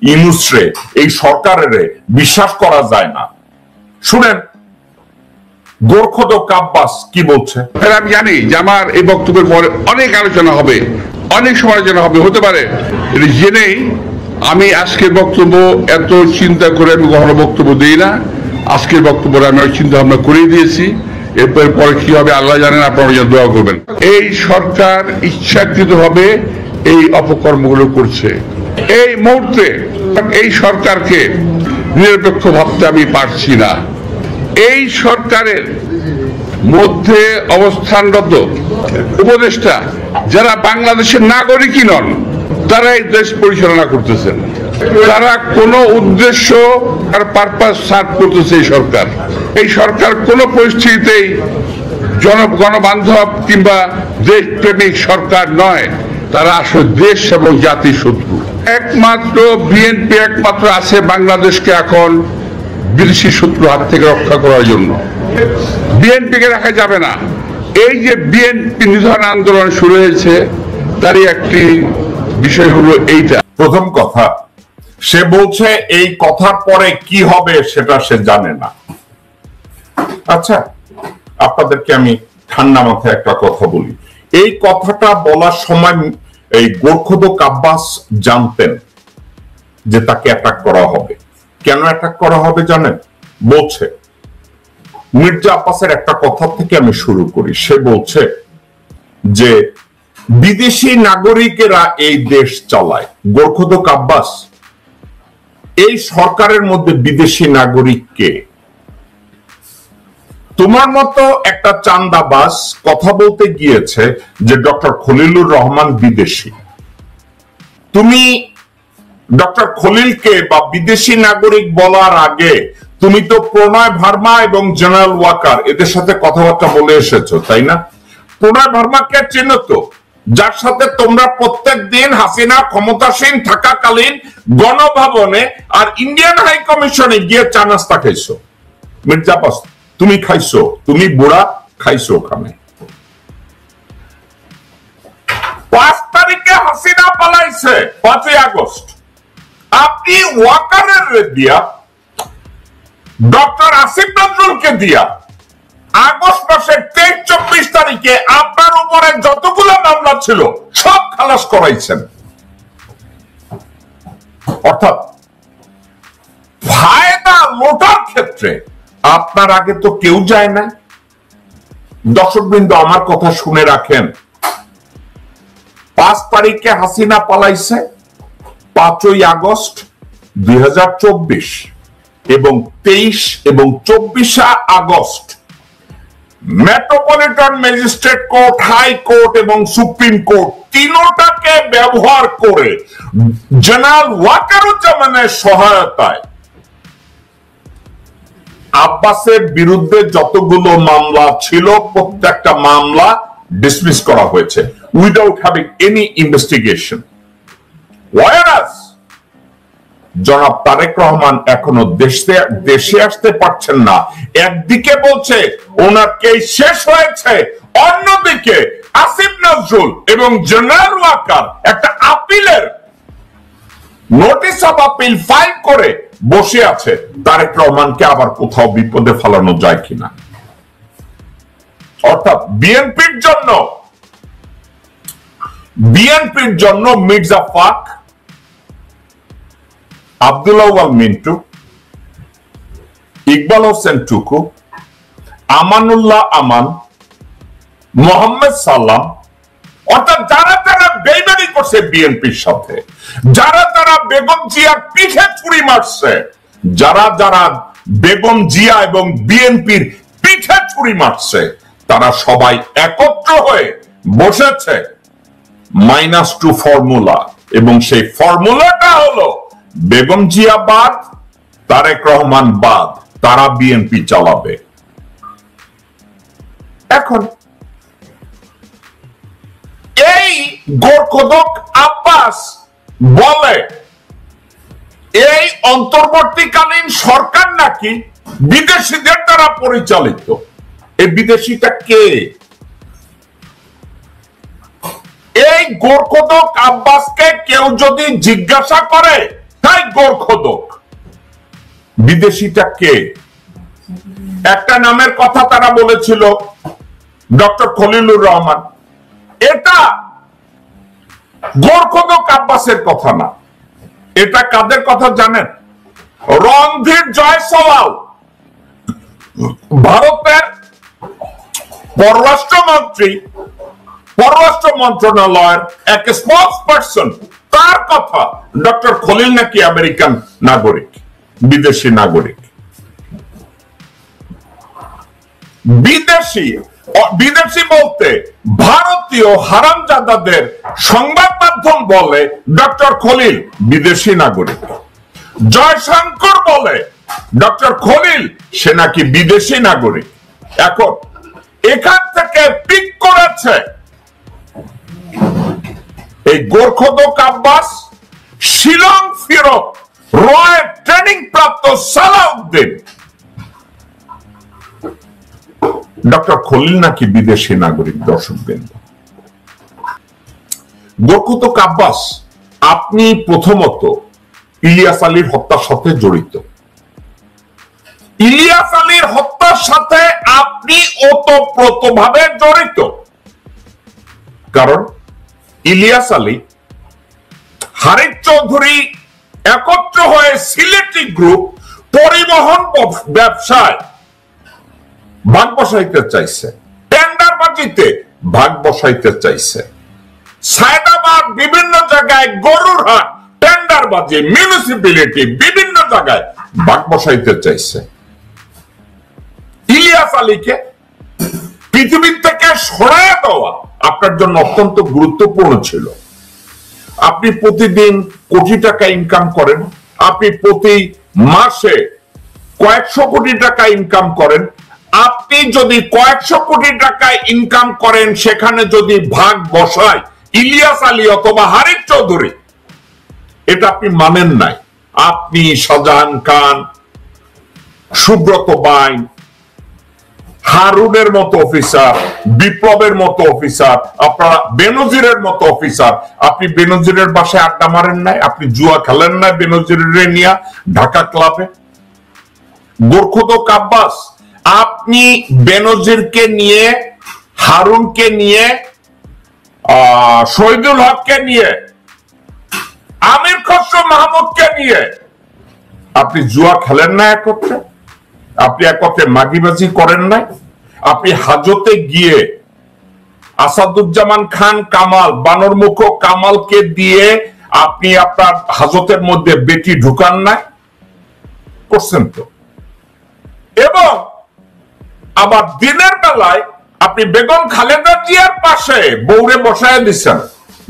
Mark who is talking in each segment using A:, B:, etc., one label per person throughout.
A: ইউনূসরে এই সরকারের বিশ্বাস করা যায় না। শুনেন গোরখদক আব্বাস কি বলছে।
B: আমি জানি যে আমার এই বক্তব্যের পরে অনেক আলোচনা হবে, অনেক সমালোচনা হবে, হতে পারে জেনেই আমি আজকের বক্তব্য এত চিন্তা করে আমি কখনো বক্তব্য দিই না। আজকের বক্তব্য আমি চিন্তা ভাবনা করে দিয়েছি, এরপর পরে কি হবে আল্লাহ জানেন, আপনারা যেন দোয়া করবেন। এই সরকার ইচ্ছাকৃতভাবে এই অপকর্মগুলো করছে। এই মুহূর্তে এই সরকারকে নিরপেক্ষ ভাবতে আমি পারছি না। এই সরকারের মধ্যে অবস্থানরত উপদেষ্টা যারা বাংলাদেশের নাগরিকই নন, তারা এই দেশ পরিচালনা করতেছেন। তারা কোনো উদ্দেশ্য আর পারপাস সার্ভ করতেছে এই সরকার কোনো পরিস্থিতিতেই গণবান্ধব কিংবা দেশপ্রেমিক সরকার নয়। তারা আসলে দেশ এবং জাতির শত্রু। একমাত্র বিএনপি একমাত্র আছে বাংলাদেশকে এখন বিদেশি শত্রু হাত থেকে রক্ষা করার জন্য। বিএনপিকে রাখা যাবে না। এই যে বিএনপি নিধন আন্দোলন শুরু হয়েছে, তারই একটি বিষয় হলো এইটা।
A: প্রথম কথা, সে বলছে এই কথার পরে কি হবে সেটা সে জানে না। আচ্ছা, আপনাদেরকে আমি ঠান্ডা মাথায় একটা কথা বলি। এই কথাটা বলার সময় এই গোরখদক আব্বাস জানতেন যে তাকে অ্যাটাক করা হবে। কেন অ্যাটাক করা হবে জানেন? বলছে মির্জা আব্বাসের একটা কথা থেকে আমি শুরু করি। সে বলছে যে বিদেশি নাগরিকেরা এই দেশ চালায়। গোরখদক আব্বাস, এই সরকারের মধ্যে বিদেশি নাগরিক কে? তোমার মতো একটা চান্দাবাজ কথা বলতে গিয়েছে যে ডক্টর খলিলুর রহমান বিদেশি। তুমি ডক্টর খলিলকে বা বিদেশি নাগরিক বলার আগে তুমি তো প্রণয় ভার্মা এবং জেনারেল ওয়াকার এদের সাথে কথাবার্তা বলে এসেছো, তাই না? প্রণয় ভার্মাকে চেনো তো, যার সাথে তোমরা প্রত্যেক দিন হাসিনা ক্ষমতাসীন থাকাকালীন গণভবনে আর ইন্ডিয়ান হাই কমিশনে গিয়ে চা নাস্তা খাইছো। মির্জা আব্বাস, তুমি খাইছো, তুমি বুড়া খাইছো ওখানে। 5 তারিখে হাসিনা পালাইছে 5ই আগস্ট। আপনি ওয়াকারের দিয়া, ডক্টর আসিফ নজরুলকে দিয়া আগস্ট মাসের 23-24 তারিখে আপনার উপরে যতগুলো মামলা ছিল সব খালাস করাইছেন। অর্থাৎ ফায়দা লোটার ক্ষেত্রে আপনার আগে তো কেউ যায় না। দর্শকবৃন্দ, আমার কথা শুনে রাখেন। 5 তারিখে হাসিনা পালাইছে, 5ই আগস্ট 2024 এবং 23 এবং 24 August metropolitan magistrate court, high court এবং সুপ্রিম কোর্ট তিনটাকে ব্যবহার করে জেনারেল ওয়াকারুজ্জামানের সহায়তায় আব্বাসের বিরুদ্ধে যতগুলো মামলা ছিল প্রত্যেকটা মামলা ডিসমিস করা হয়েছে without having any investigation. Warsaw জনাব তারেক রহমান এখনো দেশে আসতে পারছেন না। একদিকে বলছে ওনার কেস শেষ হয়েছে, অন্যদিকে আসিফ নজরুল এবং জেনারেল ওয়াকার একটা আপিলের নোটিশ অফ আপিল ফাইল করে বসে আছে তারেক রহমানকে আবার কোথাও বিপদে ফেলানো যায় কিনা। অর্থাৎ বিএনপির জন্য মির্জা ফাক, আব্দুল আউয়াল মিন্টু, ইকবাল হোসেন টুকু, আমানুল্লাহ আমান, মোহাম্মদ সালাম, অর্থাৎ যারা তারা বেইমানি করছে বিএনপির সাথে, যারা তারা বেগম জিয়ার পিঠে ছুরি মারছে, যারা বেগম জিয়া এবং বিএনপির পিঠে ছুরি মারছে, তারা সবাই একত্র হয়ে বসেছে -2 ফর্মুলা। এবং সেই ফর্মুলাটা হলো বেগম জিয়া বাদ, তারেক রহমান বাদ, তারা বিএনপি চালাবে। এখন এই গোরখদক আব্বাস বলে এই অন্তর্বর্তীকালীন সরকার নাকি বিদেশিদের দ্বারা পরিচালিত। এই বিদেশিটা কে? এই গোরখদক আব্বাসকে কেউ যদি জিজ্ঞাসা করে তাই গোরখোদক। বিদেশিটা কে? একটা নামের কথা তারা বলেছিল, ডক্টর খলিলুর রহমান। এটা গোরখোদক আব্বাসের কথা না, এটা কাদের কথা জানেন? রণধীর জয়সওয়াল, ভারতের পররাষ্ট্র মন্ত্রণালয়ের এক স্পোক্স পারসন, তার কথা। ডক্টর খলিল নাকি আমেরিকান নাগরিক, বিদেশি নাগরিক। বিদেশি বলতে ভারতীয় হারামজাদাদের সংবাদ মাধ্যম বলে ডক্টর খলিল বিদেশি নাগরিক। জয়শঙ্কর বলে ডক্টর খলিল সে নাকি বিদেশি নাগরিক। এখন এখান থেকে পিক করেছে এই গোরখোদক আব্বাস, শিলং ফিরত রয়ের ট্রেনিং প্রাপ্ত সালাউদ্দিন। ডক্টর খলিল নাকি বিদেশি নাগরিক। দর্শকবৃন্দ, গোরখোদক আব্বাস, আপনি প্রথমত ইলিয়াস আলীর হত্যার সাথে জড়িত। ইলিয়াস আলীর হত্যার সাথে আপনি ওতপ্রোতভাবে জড়িত, কারণ ইলিয়াস আলী, হারিস চৌধুরী একত্র হয়ে সিলেটি গ্রুপ পরিবহন ব্যবসায় ভাগ বসাইতে চাইছে, টেন্ডারবাজিতে ভাগ বসাইতে চাইছে। সায়দাবাদ বিভিন্ন জায়গায়, গরুর হাট, টেন্ডারবাজি, মিউনিসিপ্যালিটি বিভিন্ন জায়গায় ভাগ বসাইতে চাইছে। ইলিয়াস আলীকে পৃথিবীর থেকে সরাইয়া দেওয়া আপনার জন্য অত্যন্ত গুরুত্বপূর্ণ ছিল। আপনি প্রতিদিন কোটি টাকা ইনকাম করেন, আপনি প্রতি মাসে কয়েকশো কোটি টাকা ইনকাম করেন। আপনি যদি কয়েকশো কোটি টাকা ইনকাম করেন, সেখানে যদি ভাগ বসায় ইলিয়াস আলী অথবা হারিস চৌধুরী, এটা আপনি মানেন নাই। আপনি শাহজাহান খান, সুব্রত বাইন, হারুনের মতো অফিসার, বিপ্লবের মতো অফিসার, আপনারা বেনজিরের মতো অফিসার, আপনি বেনজিরের বাসায় আড্ডা মারেন নাই, আপনি জুয়া খেলেন নাই বেনজিরের নিয়ে ঢাকা ক্লাবে। গোরখোদক আব্বাস, আপনি বেনজিরকে নিয়ে, হারুনকে নিয়ে, শহীদুল হককে নিয়ে, আমির খসরু মাহমুদকে নিয়ে আপনি জুয়া খেলেন না একত্রে? আপনি একত্রে মাগিবাজি করেন নাই? আপনি হাজতে গিয়ে আসাদুজ্জামান খান কামাল, বানরমুখ কামালকে দিয়ে আপনি আপনার হাজতের মধ্যে বেটি ঢুকান নাই? করছেন তো। এবং আবার দিনের বেলায় আপনি বেগম খালেদা জিয়ার পাশে বউরে বসায় দিচ্ছেন।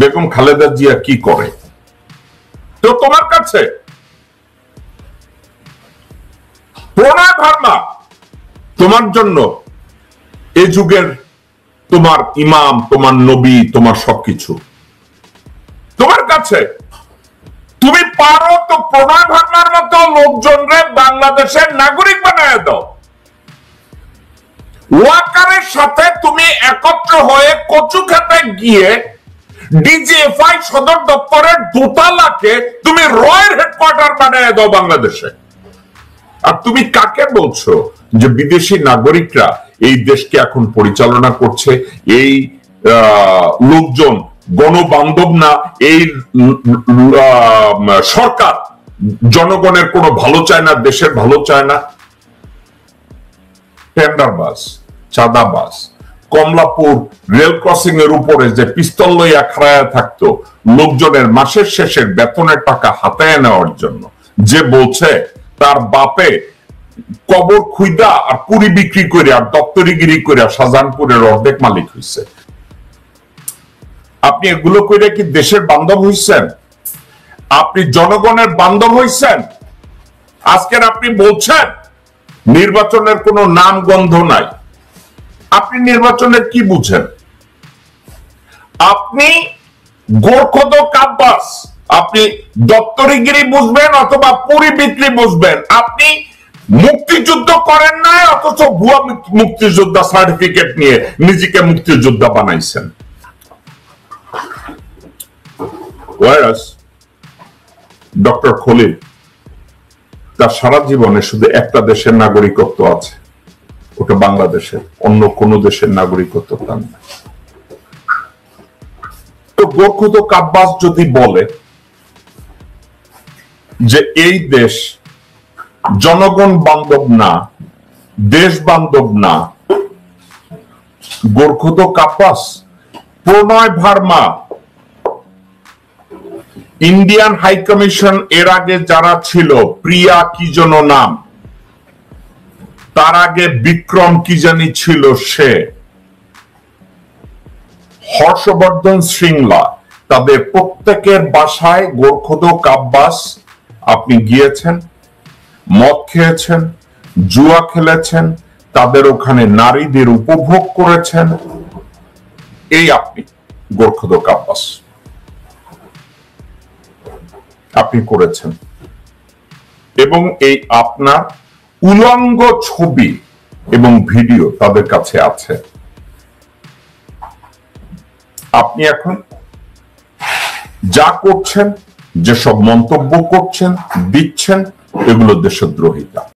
A: বেগম খালেদা জিয়া কি করে? তো তোমার কাছে প্রণয় ভার্মা তোমার জন্য এ যুগের তোমার ইমাম, তোমার নবী, তোমার সবকিছু। তোমার কাছে তুমি পারো তো প্রণয় ভার্মার মতো লোকজনরে বাংলাদেশের নাগরিক বানায় দাও। ওয়াকারের সাথে তুমি একত্র হয়ে কচুখাতে গিয়ে ডিজিএফআই সদর দপ্তরের দোতলাকে তুমি রয়ের হেডকোয়ার্টার বানায় দাও বাংলাদেশে। আর তুমি কাকে বলছো যে বিদেশি নাগরিকরা এই দেশকে এখন পরিচালনা করছে? এই লোকজন গণবান্ধব না? এই সরকার জনগণের কোনো ভালো চায় না, দেশের ভালো চায় না। টেন্ডারবাজ, চাঁদাবাজ, কমলাপুর রেল ক্রসিং এর উপরে যে পিস্তল লইয়া খাড়ায়া থাকতো লোকজনের মাসের শেষের বেতনের টাকা হাতায় নেওয়ার জন্য, যে বলছে তার বাপে কবর খুইদা আর পুরি বিক্রি করে আর দপ্তরিগিরি করে শাহজাহানপুরের অর্ধেক মালিক হইছে। আপনি এগুলো করে কি দেশের বান্ধব হইছেন? আপনি জনগণের বান্ধব হইছেন? আজকের আপনি বলছেন নির্বাচনের কোনো নাম গন্ধ নাই। আপনি নির্বাচনের কি বুঝেন? আপনি গোরখোদক আব্বাস, আপনি দপ্তরিগিরি বুঝবেন অথবা পুরি বিক্রি বুঝবেন। আপনি মুক্তিযুদ্ধ করেন নাই, অথচ ভুয়া মুক্তিযোদ্ধা সার্টিফিকেট নিয়ে নিজেকে মুক্তিযোদ্ধা বানাইছেন। ডক্টর খলিল, তার সারা জীবনে শুধু একটা দেশের নাগরিকত্ব আছে, ওটা বাংলাদেশের, অন্য কোন দেশের নাগরিকত্ব তার না। তো গোর্খোদক আব্বাস যদি বলে যে এই দেশ জনগণ বান্ধব না, দেশ বান্ধব না, গোর্খোদক আব্বাস, প্রণয় ভার্মা, ইন্ডিয়ান হাই কমিশন এর আগে যারা ছিল, প্রিয়া কি যেন নাম, তার আগে বিক্রম কি জানি ছিল, সে হর্ষবর্ধন শ্রীংলা, তাদের প্রত্যেকের বাসায় গোর্খোদক আব্বাস আপনি গিয়েছেন, মদ খেয়েছেন, জুয়া খেলেছেন, তাদের ওখানে নারীদের উপভোগ করেছেন। এই আপনি গোর্খোদক আব্বাস আপনি করেছেন, এবং এই আপনার উলঙ্গ ছবি এবং ভিডিও তাদের কাছে আছে। আপনি এখন যা করছেন, যেসব মন্তব্য করছেন, দিচ্ছেন, এগুলো দেশদ্রোহিতা।